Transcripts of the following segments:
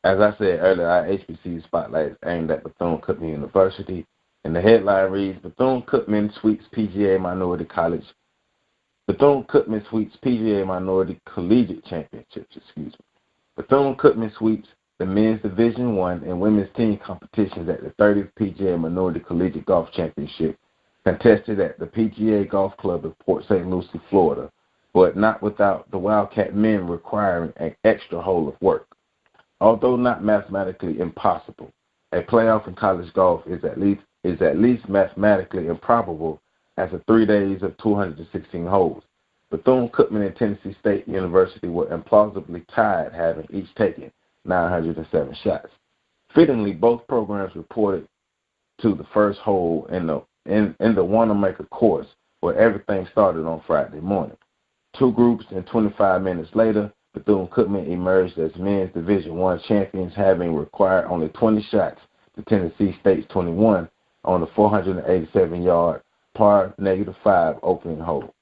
As I said earlier, our HBCU spotlight is aimed at Bethune-Cookman University, and the headline reads, Bethune-Cookman sweeps PGA Minority College. Bethune-Cookman sweeps PGA Minority Collegiate Championships, Bethune-Cookman sweeps the men's Division I and women's team competitions at the 30th PGA Minority Collegiate Golf Championship, contested at the PGA Golf Club in Port St. Lucie, Florida, but not without the Wildcat men requiring an extra hole of work. Although not mathematically impossible, a playoff in college golf is at least mathematically improbable after 3 days of 216 holes. Bethune-Cookman and Tennessee State University were implausibly tied, having each taken 907 shots. Fittingly, both programs reported to the first hole in the Wanamaker course, where everything started on Friday morning. Two groups, and 25 minutes later, Bethune-Cookman emerged as men's Division I champions, having required only 20 shots to Tennessee State's 21 on the 487-yard par -5 opening hole.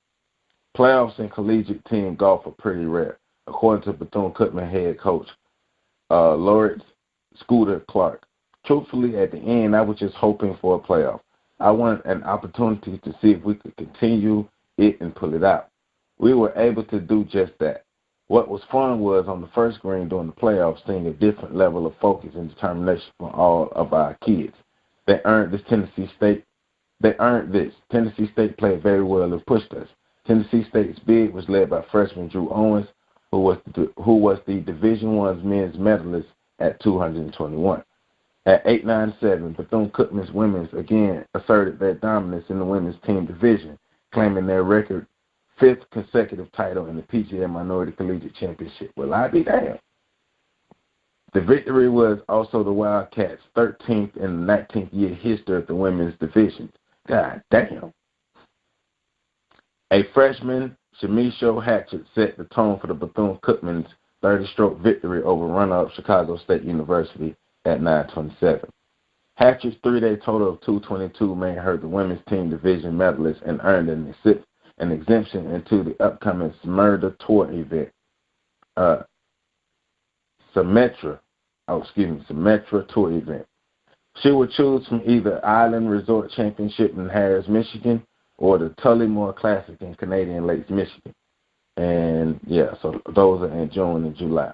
Playoffs in collegiate team golf are pretty rare, according to Bethune-Cookman head coach Laureate Scooter Clark. Truthfully, at the end, I was just hoping for a playoff. I wanted an opportunity to see if we could continue it and pull it out. We were able to do just that. What was fun was on the first green during the playoffs, seeing a different level of focus and determination from all of our kids. They earned this. Tennessee State played very well and pushed us. Tennessee State's bid was led by freshman Drew Owens, who was the Division I's men's medalist at 221. At 897, Bethune-Cookman's women's again asserted their dominance in the women's team division, claiming their record 5th consecutive title in the PGA Minority Collegiate Championship. Well, I be damned. The victory was also the Wildcats' 13th in the 19th year history of the women's division. God damn. A freshman, Shamisho Hatchett, set the tone for the Bethune-Cookman's 30-stroke victory over runner-up Chicago State University at 927. Hatchett's 3-day total of 222 made her the women's team division medalist and earned an exemption into the upcoming Smyrna Tour event. Symetra Tour event. She would choose from either Island Resort Championship in Harris, Michigan, or the Tullymore Classic in Canadian Lakes, Michigan. And yeah, so those are in June and July.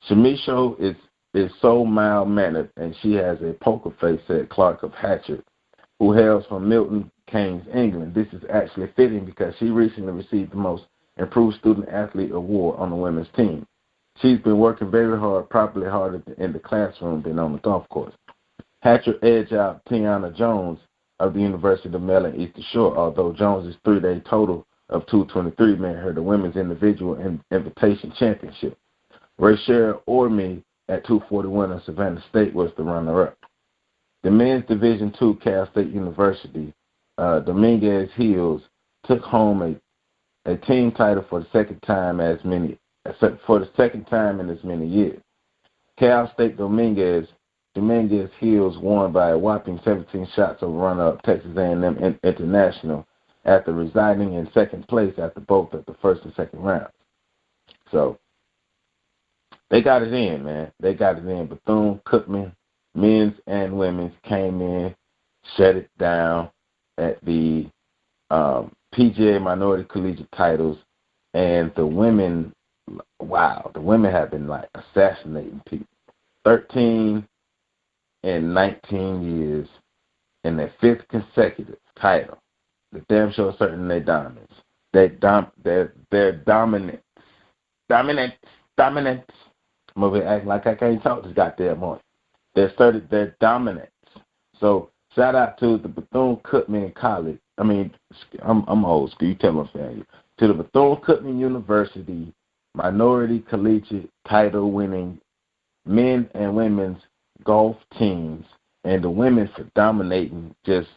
Shamisho is so mild-mannered, and she has a poker face, said Clark of Hatchet, who hails from Milton Keynes, England. This is actually fitting because she recently received the Most Improved Student Athlete Award on the women's team. She's been working very hard, probably harder in the classroom than on the golf course. Hatcher edged out Tiana Jones of the University of Maryland Eastern Shore, although Jones's 3-day total of 223 made her the women's individual invitation championship. Rachel Orme at 241 of Savannah State was the runner-up. The men's Division II Cal State University, Dominguez Hills, took home a team title for the second time in as many years. Cal State Dominguez Hills won by a whopping 17 shots over runner-up Texas A&M International after residing in second place after both of the first and second rounds. So they got it in, man. They got it in. Bethune-Cookman, men's and women's, came in, shut it down at the PGA Minority Collegiate titles, and the women, wow, the women have been like assassinating people. 13 and 19 years in their 5th consecutive title. The damn sure certain their dominance. Their dominance. Dominance. I'm over here acting like I can't talk this goddamn morning. They asserted their dominance. So shout out to the Bethune-Cookman College. I mean, I'm old school. You tell me I'm saying. To the Bethune-Cookman University Minority Collegiate title winning men and women's golf teams, and the women for dominating just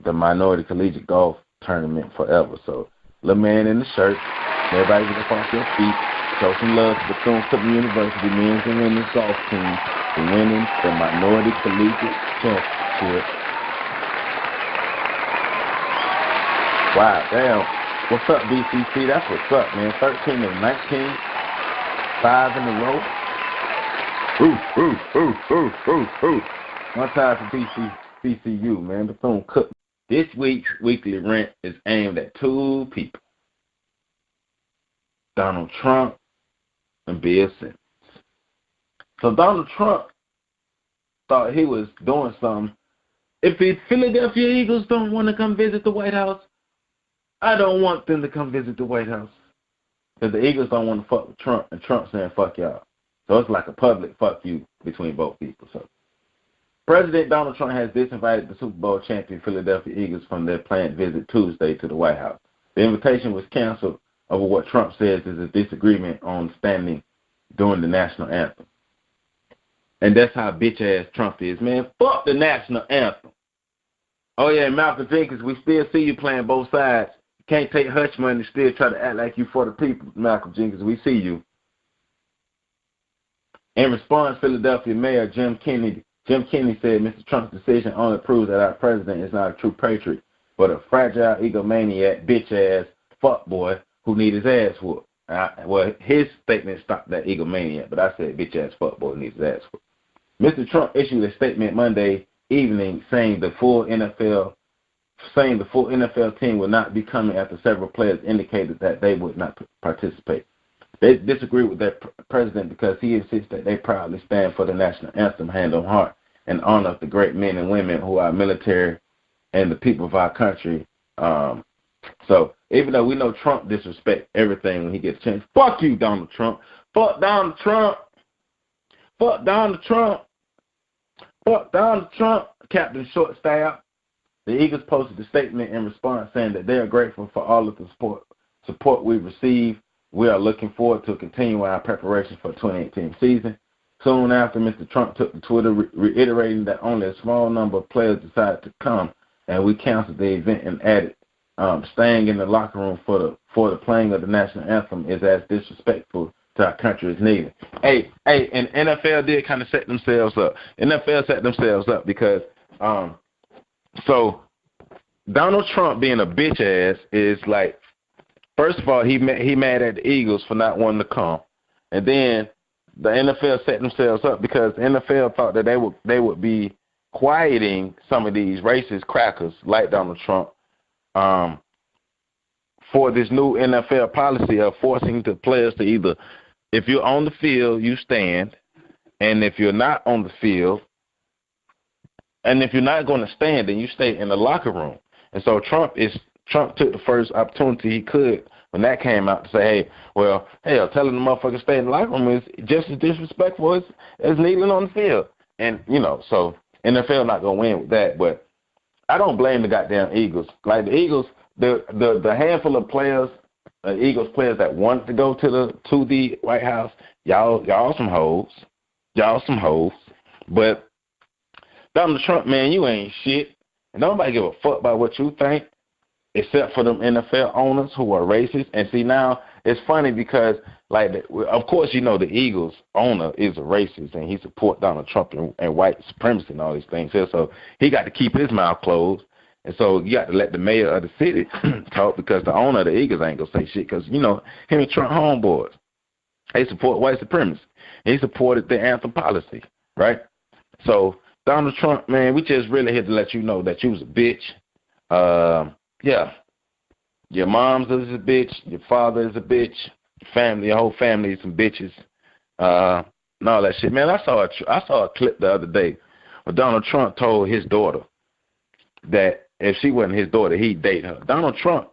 the Minority Collegiate Golf Tournament forever. So, little man in the shirt, everybody get up off their feet, show some love to Bethune-Cookman University men's and women's golf teams for winning the Minority Collegiate Championship. Wow, damn. What's up, BCC? That's what's up, man. 13 and 19, 5 in a row. One time for HBCU, man. Bethune-Cookman. This week's weekly rant is aimed at two people: Donald Trump and Bill Simmons. So Donald Trump thought he was doing something. If the Philadelphia Eagles don't want to come visit the White House, I don't want them to come visit the White House. Because the Eagles don't want to fuck with Trump, and Trump saying fuck y'all. So it's like a public fuck you between both people. So President Donald Trump has disinvited the Super Bowl champion Philadelphia Eagles from their planned visit Tuesday to the White House. The invitation was canceled over what Trump says is a disagreement on standing during the national anthem. And that's how bitch-ass Trump is, man. Fuck the national anthem. Oh, yeah, Malcolm Jenkins, we still see you playing both sides. You can't take hush money and still try to act like you for the people, Malcolm Jenkins. We see you. In response, Philadelphia Mayor Jim Kennedy said Mr. Trump's decision only proves that our president is not a true patriot, but a fragile egomaniac, bitch-ass fuckboy who needs his ass whooped. Well, his statement stopped that egomaniac, but I said bitch-ass fuckboy needs his ass whooped. Mr. Trump issued a statement Monday evening saying the full NFL team would not be coming after several players indicated that they would not participate. They disagree with their president because he insists that they proudly stand for the national anthem hand on heart and honor the great men and women who are military and the people of our country. So even though we know Trump disrespects everything when he gets a chance, fuck you, Donald Trump. Fuck Donald Trump. Fuck Donald Trump. Fuck Donald Trump. Captain Shortstaff. The Eagles posted a statement in response saying that they are grateful for all of the support we've received. We are looking forward to continuing our preparations for the 2018 season. Soon after, Mr. Trump took to Twitter reiterating that only a small number of players decided to come, and we canceled the event and added, staying in the locker room for the playing of the national anthem is as disrespectful to our country as needed. Hey, and NFL did kind of set themselves up. NFL set themselves up because so Donald Trump being a bitch ass is like, first of all, he mad at the Eagles for not wanting to come, and then the NFL set themselves up because the NFL thought that they would be quieting some of these racist crackers like Donald Trump for this new NFL policy of forcing the players to either, if you're on the field, you stand, and if you're not on the field, and if you're not going to stand, then you stay in the locker room. And so Trump took the first opportunity he could when that came out to say, telling the motherfucker to stay in the locker room is just as disrespectful as kneeling on the field. And, so NFL not going to win with that. But I don't blame the goddamn Eagles. Like the Eagles, the handful of players, Eagles players that wanted to go to the White House, y'all some hoes. Y'all some hoes. But Donald Trump, man, you ain't shit. And nobody give a fuck about what you think, except for them NFL owners who are racist. And see, now it's funny because, of course, the Eagles owner is a racist and he supports Donald Trump and white supremacy and all these things. So he got to keep his mouth closed. And so you got to let the mayor of the city talk because the owner of the Eagles ain't going to say shit because, him and Trump homeboys, they support white supremacy. He supported the anthem policy, right? So Donald Trump, man, we just really here to let you know that you was a bitch. Yeah, your mom's is a bitch, your father is a bitch, your whole family is some bitches, and all that shit. Man, I saw a clip the other day where Donald Trump told his daughter that if she wasn't his daughter, he'd date her. Donald Trump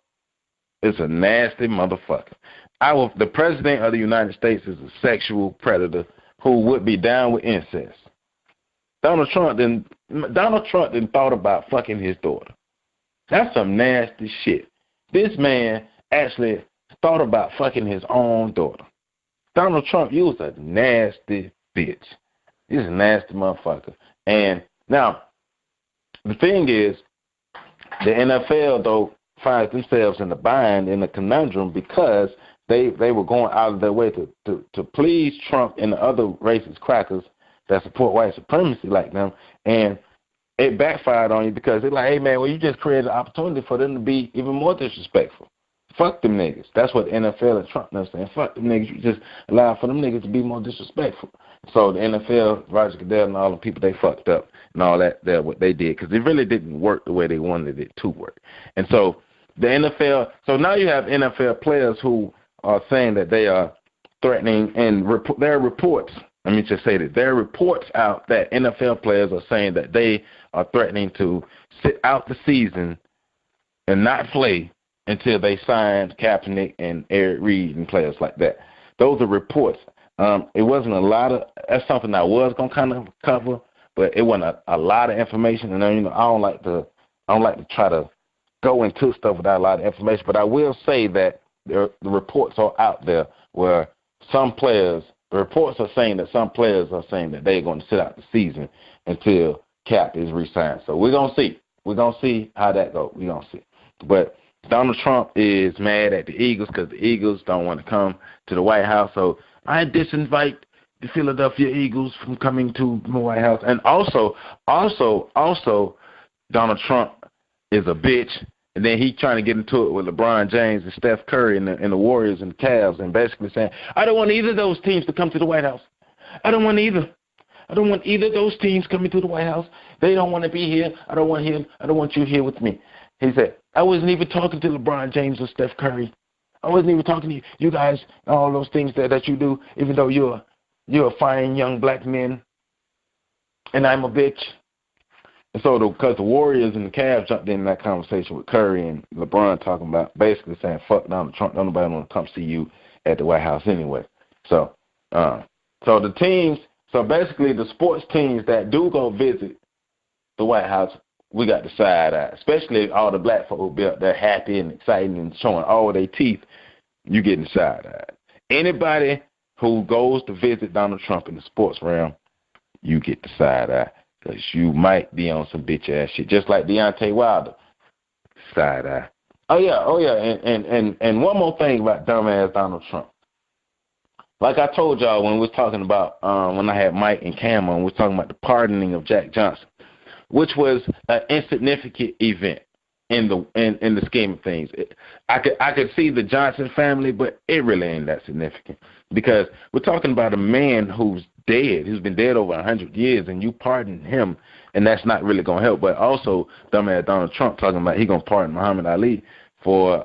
is a nasty motherfucker. The president of the United States is a sexual predator who would be down with incest. Donald Trump didn't thought about fucking his daughter. That's some nasty shit. This man actually thought about fucking his own daughter. Donald Trump, you was a nasty bitch. You're a nasty motherfucker. And now, the thing is, the NFL, though, finds themselves in the bind, in a conundrum, because they were going out of their way to please Trump and the other racist crackers that support white supremacy like them, and it backfired on you because they're like, hey, man, well, you just created an opportunity for them to be even more disrespectful. Fuck them niggas. That's what the NFL and Trump are saying. Fuck them niggas. You just allow for them niggas to be more disrespectful. So the NFL, Roger Goodell and all the people, they fucked up and all that, what they did, because it really didn't work the way they wanted it to work. And so the NFL, so now you have NFL players who are saying that they are threatening, and there are reports, let me just say this, there are reports out that NFL players are saying that they are threatening to sit out the season and not play until they sign Kaepernick and Eric Reed and players like that. Those are reports. It wasn't a lot of, that's something I was going to kind of cover, but it wasn't a lot of information. And, you know, I don't like to try to go into stuff without a lot of information, but I will say that the reports are out there where some players, the reports are saying that some players are saying that they're going to sit out the season until Cap is re-signed. So we're going to see. We're going to see how that goes. We're going to see. But Donald Trump is mad at the Eagles because the Eagles don't want to come to the White House. So I disinvite the Philadelphia Eagles from coming to the White House. And also, Donald Trump is a bitch. And then he trying to get into it with LeBron James and Steph Curry and the Warriors and the Cavs, and basically saying, I don't want either of those teams to come to the White House. I don't want either. I don't want either of those teams coming to the White House. They don't want to be here. I don't want him. I don't want you here with me. He said, I wasn't even talking to LeBron James or Steph Curry. I wasn't even talking to you guys, all those things that you do, even though you're a fine young black man, and I'm a bitch. And so because the Warriors and the Cavs jumped in that conversation with Curry and LeBron talking about basically saying, fuck Donald Trump, don't nobody want to come see you at the White House anyway. So the teams, so basically the sports teams that do go visit the White House, we got the side eye, especially all the black folk who be up there happy and excited and showing all their teeth, you getting the side eye. Anybody who goes to visit Donald Trump in the sports realm, you get the side eye. Because you might be on some bitch-ass shit, just like Deontay Wilder. Side eye. Oh, yeah, and one more thing about dumbass Donald Trump. Like I told y'all when we was talking about, when I had Mike and Cam on, we was talking about the pardoning of Jack Johnson, which was an insignificant event in the scheme of things. I could see the Johnson family, but it really ain't that significant because we're talking about a man who's dead, who's been dead over 100 years, and you pardon him, and that's not really going to help. But also, dumbass Donald Trump talking about he going to pardon Muhammad Ali for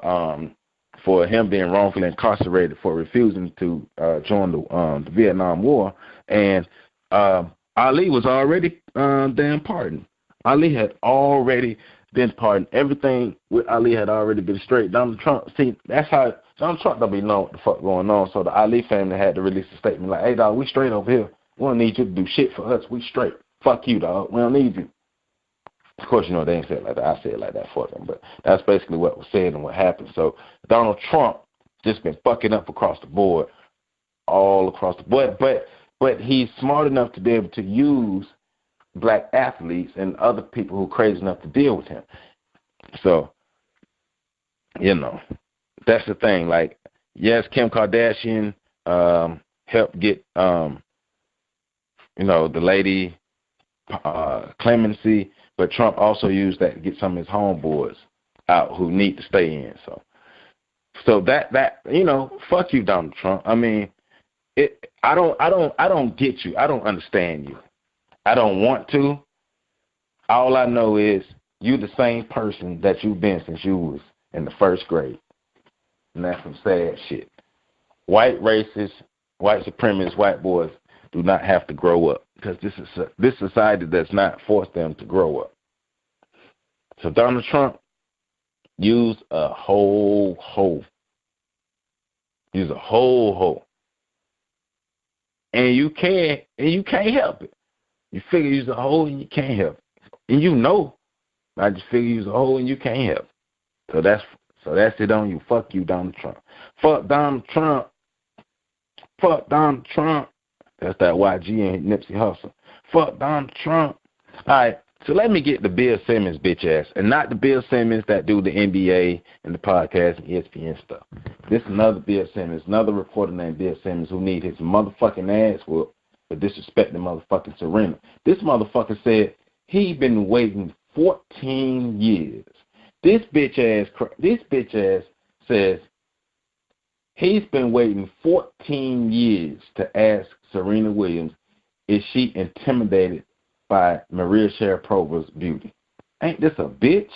him being wrongfully incarcerated for refusing to join the Vietnam War, and Ali was already damn pardoned. Ali had already been pardoned. Everything with Ali had already been straight. Donald Trump, see, that's how Donald Trump don't be knowing what the fuck going on. So the Ali family had to release a statement like, hey, dog, we straight over here. We don't need you to do shit for us. We straight. Fuck you, dog. We don't need you. Of course, you know, they ain't said it like that. I said it like that for them. But that's basically what was said and what happened. So Donald Trump just been fucking up across the board, all across the board. But he's smart enough to be able to use black athletes and other people who are crazy enough to deal with him. So, you know, that's the thing. Like, yes, Kim Kardashian helped get, the lady clemency, but Trump also used that to get some of his homeboys out who need to stay in. So that fuck you, Donald Trump. I mean, I don't get you. I don't understand you. I don't want to. All I know is you the same person that you've been since you was in the first grade. And that's some sad shit. White racists, white supremacists, white boys do not have to grow up because this society does not force them to grow up. So Donald Trump used a whole hoe. Use a whole hoe. And you can't help it. You figure use a hole and you can't help it. And you know, I just figure use a hole and you can't help it. So that's it on you. Fuck you, Donald Trump. Fuck Donald Trump. Fuck Donald Trump. That's that YG and Nipsey Hussle. Fuck Donald Trump. All right, so let me get the Bill Simmons bitch ass, and not the Bill Simmons that do the NBA and the podcast and ESPN stuff. This is another Bill Simmons, another reporter named Bill Simmons who need his motherfucking ass whooped for disrespecting motherfucking Serena. This motherfucker said he been waiting 14 years. This bitch ass says he's been waiting 14 years to ask Serena Williams is she intimidated by Maria Sharapova's beauty? Ain't this a bitch?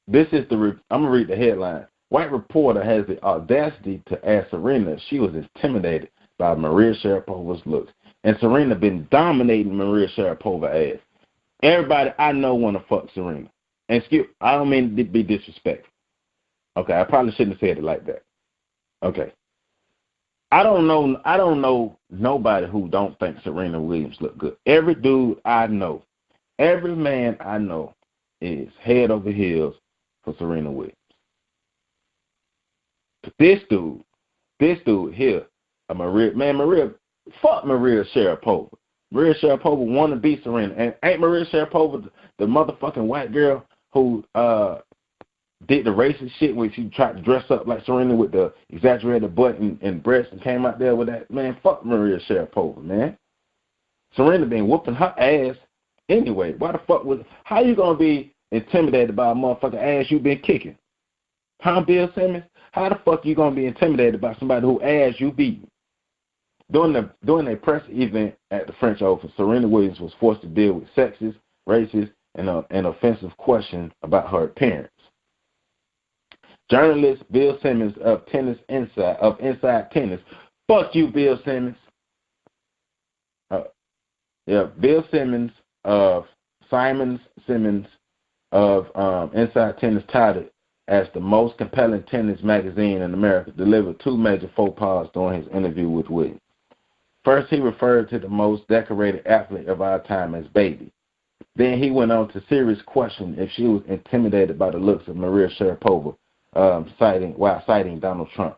This is I'm going to read the headline. White reporter has the audacity to ask Serena if she was intimidated by Maria Sharapova's looks. And Serena been dominating Maria Sharapova ass. Everybody I know want to fuck Serena. And I don't mean to be disrespectful. Okay, I probably shouldn't have said it like that. Okay. I don't know nobody who don't think Serena Williams look good. Every dude I know, every man I know is head over heels for Serena Williams. But this dude here, Maria, fuck Maria Sharapova. Maria Sharapova want to be Serena. And ain't Maria Sharapova the motherfucking white girl who did the racist shit when she tried to dress up like Serena with the exaggerated butt and breasts and came out there with that? Man, fuck Maria Sharapova, man. Serena been whooping her ass anyway. Why the fuck how you going to be intimidated by a motherfucking ass you been kicking? Huh, Bill Simmons? How the fuck you going to be intimidated by somebody who ass you beat? During a press event at the French Open, Serena Williams was forced to deal with sexist, racist, and offensive questions about her appearance. Journalist Bill Simmons of Inside Tennis, fuck you, Bill Simmons. Bill Simmons of Simmons of Inside Tennis touted as the most compelling tennis magazine in America, delivered two major faux pas during his interview with Williams. First, he referred to the most decorated athlete of our time as Baby. Then he went on to serious question if she was intimidated by the looks of Maria Sharapova, while citing Donald Trump.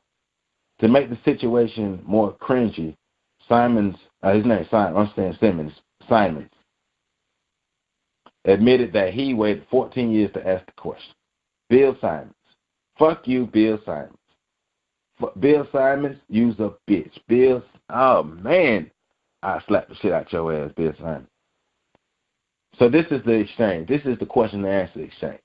To make the situation more cringy, Simons admitted that he waited 14 years to ask the question. Bill Simons. Fuck you, Bill Simons. Bill Simons, you's a bitch. Oh, man. I slapped the shit out your ass, Bill Simons. So this is the exchange. This is the question and answer exchange.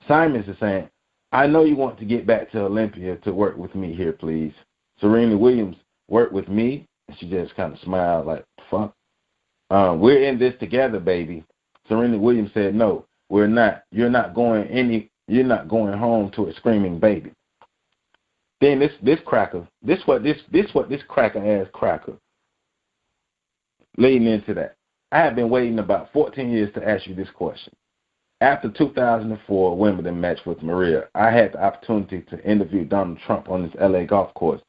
Simons is saying, I know you want to get back to Olympia to work with me here, please. Serena Williams, work with me? And she just kind of smiled like, fuck. We're in this together, baby. Serena Williams said, no, we're not. You're not going home to a screaming baby. Then this cracker ass cracker leading into that. I have been waiting about 14 years to ask you this question. After 2004 Wimbledon match with Maria, I had the opportunity to interview Donald Trump on his LA golf course,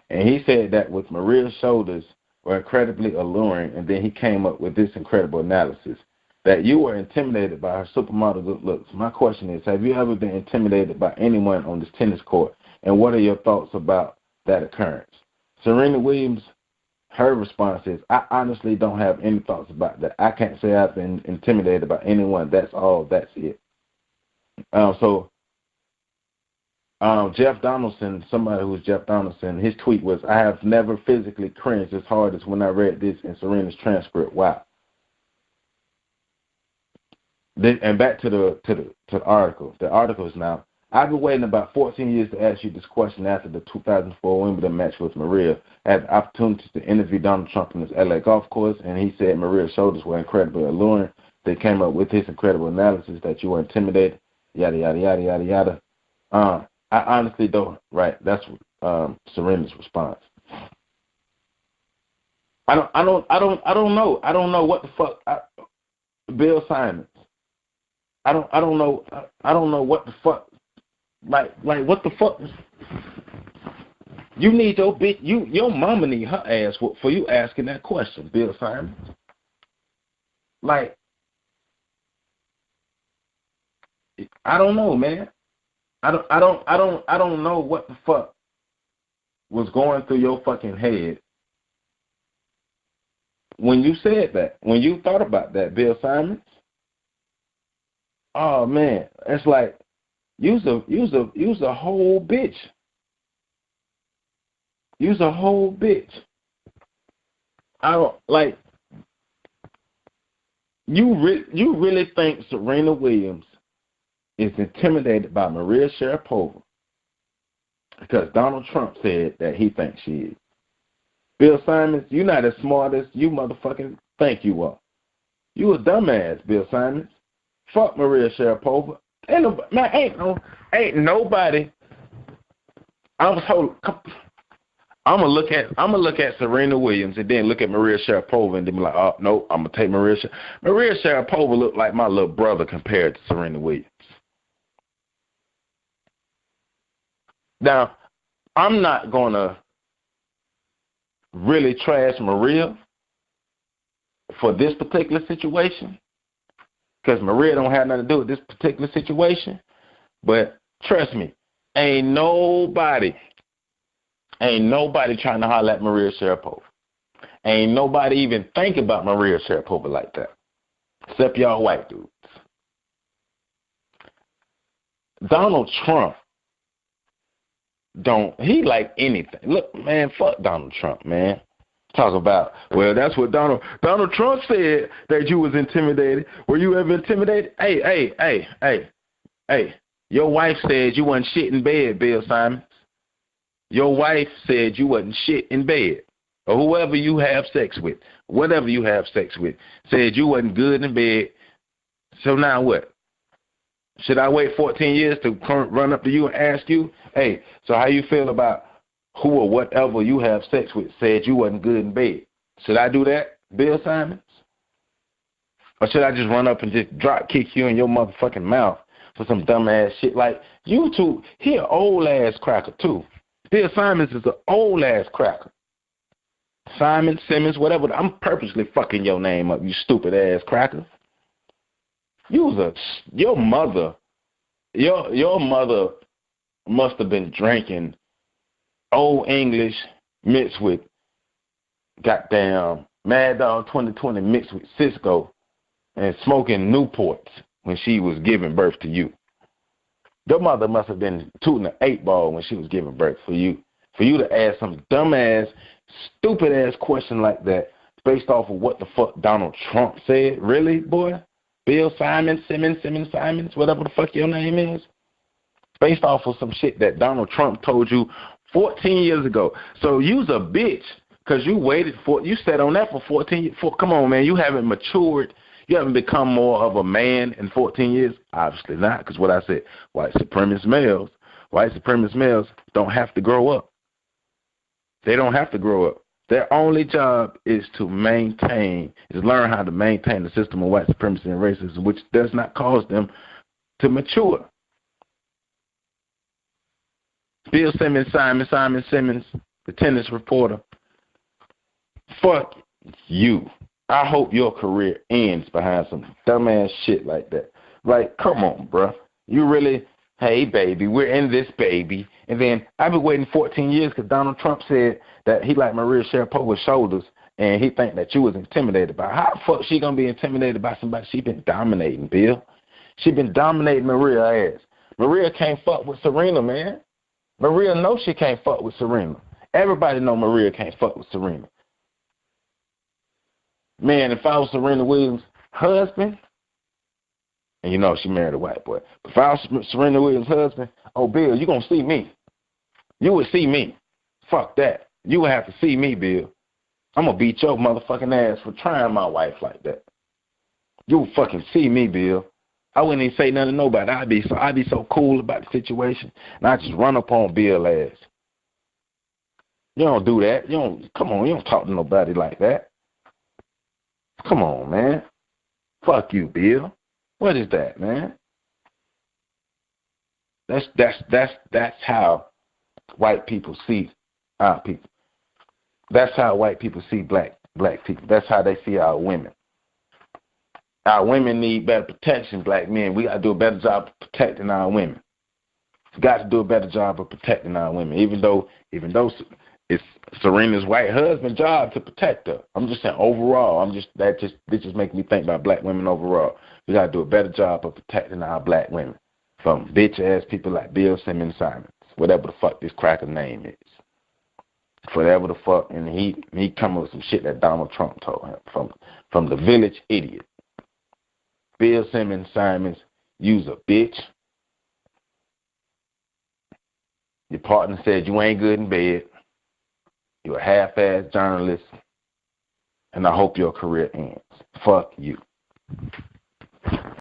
and he said that with Maria's shoulders were incredibly alluring, and then he came up with this incredible analysis, that you were intimidated by her supermodel good looks. My question is, have you ever been intimidated by anyone on this tennis court, and what are your thoughts about that occurrence? Serena Williams, her response is, I honestly don't have any thoughts about that. I can't say I've been intimidated by anyone. That's all. That's it. Jeff Donaldson, somebody who was Jeff Donaldson, his tweet was, I have never physically cringed as hard as when I read this in Serena's transcript. Wow. And back to the article. The article is now, I've been waiting about 14 years to ask you this question after the 2004 Wimbledon match with Maria. I had the opportunity to interview Donald Trump on his LA golf course, and he said Maria's shoulders were incredibly alluring. They came up with his incredible analysis that you were intimidated, yada, yada, yada, yada, yada. I honestly don't, right, that's Serena's response. I don't know. I don't know what the fuck, Bill Simons. I don't know what the fuck. Like what the fuck? You need your bitch. Your mama need her ass for you asking that question, Bill Simons. Like, I don't know, man. I don't know what the fuck was going through your fucking head when you said that. When you thought about that, Bill Simons. Oh man, it's like. You's a whole bitch. You's a whole bitch. I don't like. You really think Serena Williams is intimidated by Maria Sharapova because Donald Trump said that he thinks she is. Bill Simons, you not as smart as you motherfucking think you are. You a dumbass, Bill Simons. Fuck Maria Sharapova. Ain't nobody. I'm gonna look at Serena Williams and then look at Maria Sharapova and then be like, oh no, I'm gonna take Maria Sharapova look like my little brother compared to Serena Williams. Now, I'm not gonna really trash Maria for this particular situation because Maria don't have nothing to do with this particular situation. But trust me, ain't nobody trying to holler at Maria Sharapova. Ain't nobody even think about Maria Sharapova like that, except y'all white dudes. Donald Trump he like anything. Look, man, fuck Donald Trump, man. Talk about, well, that's what Donald Trump said, that you was intimidated. Were you ever intimidated? Hey. Your wife said you wasn't shit in bed, Bill Simons. Your wife said you wasn't shit in bed. Or whoever you have sex with, whatever you have sex with, said you wasn't good in bed. So now what? Should I wait 14 years to run up to you and ask you, hey, so how you feel about who or whatever you have sex with said you wasn't good in bed? Should I do that, Bill Simons? Or should I just run up and just drop kick you in your motherfucking mouth for some dumbass shit? Like, you two, he an old-ass cracker, too. Bill Simons is an old-ass cracker. Simon, Simmons, whatever. I'm purposely fucking your name up, you stupid-ass cracker. Your mother must have been drinking Old English mixed with goddamn Mad Dog 2020 mixed with Cisco and smoking Newports when she was giving birth to you. Your mother must have been tooting an 8-ball when she was giving birth for you to ask some dumbass, stupid-ass question like that based off of what the fuck Donald Trump said. Really, boy? Bill Simons, Simons, whatever the fuck your name is? Based off of some shit that Donald Trump told you 14 years ago. So you's a bitch because you sat on that for 14 years. Come on, man, you haven't matured. You haven't become more of a man in 14 years? Obviously not, because what I said, white supremacist males don't have to grow up. They don't have to grow up. Their only job is to learn how to maintain the system of white supremacy and racism, which does not cause them to mature. Bill Simmons, Simon Simmons, the tennis reporter, fuck you. I hope your career ends behind some dumbass shit like that. Like, come on, bruh. You really, hey, baby, we're in this, baby. And then I've been waiting 14 years because Donald Trump said that he liked Maria Sharapova's shoulders and he think that you was intimidated by her. How the fuck she going to be intimidated by somebody she been dominating, Bill? She been dominating Maria's ass. Maria can't fuck with Serena, man. Maria knows she can't fuck with Serena. Everybody know Maria can't fuck with Serena. Man, if I was Serena Williams' husband, and you know she married a white boy, but if I was Serena Williams' husband, oh, Bill, you going to see me. You would see me. Fuck that. You would have to see me, Bill. I'm going to beat your motherfucking ass for trying my wife like that. You would fucking see me, Bill. I wouldn't even say nothing to nobody. I'd be so cool about the situation, and I'd just run up on Bill's ass. You don't do that. Come on, you don't talk to nobody like that. Come on, man. Fuck you, Bill. What is that, man? That's how white people see our people. That's how white people see black people. That's how they see our women. Our women need better protection, black men. We got to do a better job of protecting our women. We got to do a better job of protecting our women, even though it's Serena's white husband's job to protect her. I'm just saying overall. This just makes me think about black women overall. We got to do a better job of protecting our black women from bitch ass people like Bill Simmons Simons, whatever the fuck this cracker name is. Whatever the fuck, and he come up with some shit that Donald Trump told him from the village idiot. Bill Simmons Simons, you's a bitch. Your partner said you ain't good in bed. You're a half-ass journalist, and I hope your career ends. Fuck you.